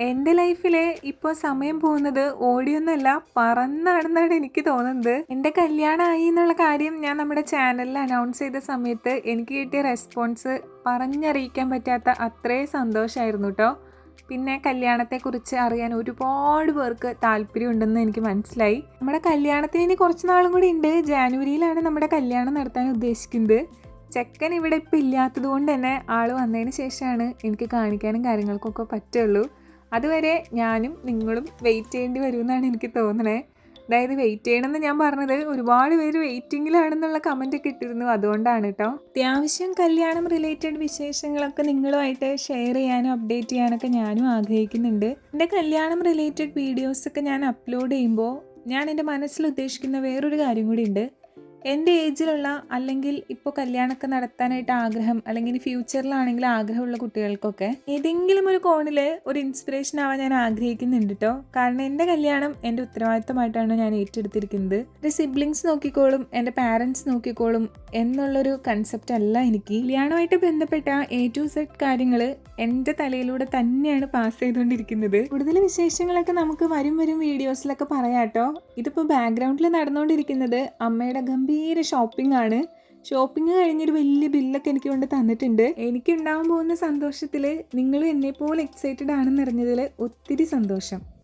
എൻ്റെ ലൈഫിൽ ഇപ്പോൾ സമയം പോകുന്നത് ഓടിയൊന്നുമല്ല പറന്നാണെന്നാണ് എനിക്ക് തോന്നുന്നത്. എൻ്റെ കല്യാണമായി എന്നുള്ള കാര്യം ഞാൻ നമ്മുടെ ചാനലിൽ അനൗൺസ് ചെയ്ത സമയത്ത് എനിക്ക് കിട്ടിയ റെസ്പോൺസ് പറഞ്ഞറിയിക്കാൻ പറ്റാത്ത അത്രയും സന്തോഷമായിരുന്നു കേട്ടോ. പിന്നെ കല്യാണത്തെക്കുറിച്ച് അറിയാൻ ഒരുപാട് പേർക്ക് താല്പര്യമുണ്ടെന്ന് എനിക്ക് മനസ്സിലായി. നമ്മുടെ കല്യാണത്തിന് ഇനി കുറച്ച് നാളും കൂടി ഉണ്ട്. ജാനുവരിയിലാണ് നമ്മുടെ കല്യാണം നടത്താൻ ഉദ്ദേശിക്കുന്നത്. ചെക്കൻ ഇവിടെ ഇപ്പം ഇല്ലാത്തത് കൊണ്ട് തന്നെ ആൾ വന്നതിന് ശേഷമാണ് എനിക്ക് കാണിക്കാനും കാര്യങ്ങൾക്കൊക്കെ പറ്റുള്ളൂ. അതുവരെ ഞാനും നിങ്ങളും വെയിറ്റ് ചെയ്യേണ്ടി വരുമെന്നാണ് എനിക്ക് തോന്നണേ. അതായത് വെയിറ്റ് ചെയ്യണമെന്ന് ഞാൻ പറഞ്ഞത് ഒരുപാട് പേര് വെയിറ്റിങ്ങിലാണെന്നുള്ള കമൻറ്റൊക്കെ ഇട്ടിരുന്നു, അതുകൊണ്ടാണ് കേട്ടോ. അത്യാവശ്യം കല്യാണം റിലേറ്റഡ് വിശേഷങ്ങളൊക്കെ നിങ്ങളുമായിട്ട് ഷെയർ ചെയ്യാനും അപ്ഡേറ്റ് ചെയ്യാനൊക്കെ ഞാനും ആഗ്രഹിക്കുന്നുണ്ട്. എൻ്റെ കല്യാണം റിലേറ്റഡ് വീഡിയോസൊക്കെ ഞാൻ അപ്ലോഡ് ചെയ്യുമ്പോൾ ഞാൻ എൻ്റെ മനസ്സിൽ ഉദ്ദേശിക്കുന്ന വേറൊരു കാര്യം കൂടി ഉണ്ട്. എൻ്റെ ഏജിലുള്ള അല്ലെങ്കിൽ ഇപ്പോൾ കല്യാണമൊക്കെ നടത്താനായിട്ട് ആഗ്രഹം, അല്ലെങ്കിൽ ഫ്യൂച്ചറിലാണെങ്കിൽ ആഗ്രഹമുള്ള കുട്ടികൾക്കൊക്കെ ഏതെങ്കിലും ഒരു കോണിൽ ഒരു ഇൻസ്പിറേഷൻ ആവാൻ ഞാൻ ആഗ്രഹിക്കുന്നുണ്ട് കേട്ടോ. കാരണം എൻ്റെ കല്യാണം എൻ്റെ ഉത്തരവാദിത്തമായിട്ടാണ് ഞാൻ ഏറ്റെടുത്തിരിക്കുന്നത്. എൻ്റെ സിബ്ലിങ്സ് നോക്കിക്കോളും, എൻ്റെ പാരൻസ് നോക്കിക്കോളും എന്നുള്ളൊരു കൺസെപ്റ്റ് അല്ല എനിക്ക്. കല്യാണമായിട്ട് ബന്ധപ്പെട്ട A to Z കാര്യങ്ങൾ എൻ്റെ തലയിലൂടെ തന്നെയാണ് പാസ് ചെയ്തുകൊണ്ടിരിക്കുന്നത്. കൂടുതൽ വിശേഷങ്ങളൊക്കെ നമുക്ക് വരും വീഡിയോസിലൊക്കെ പറയാം കേട്ടോ. ഇതിപ്പോൾ ബാക്ക്ഗ്രൗണ്ടിൽ നടന്നുകൊണ്ടിരിക്കുന്നത് അമ്മയുടെ ഗംഭീര ഷോപ്പിംഗ് ആണ്. ഷോപ്പിംഗ് കഴിഞ്ഞൊരു വലിയ ബില്ലൊക്കെ എനിക്ക് കൊണ്ട് തന്നിട്ടുണ്ട്. എനിക്കുണ്ടാകാൻ പോകുന്ന സന്തോഷത്തിൽ നിങ്ങളും എന്നെപ്പോലെ എക്സൈറ്റഡ് ആണെന്നറിഞ്ഞതിൽ ഒത്തിരി സന്തോഷം.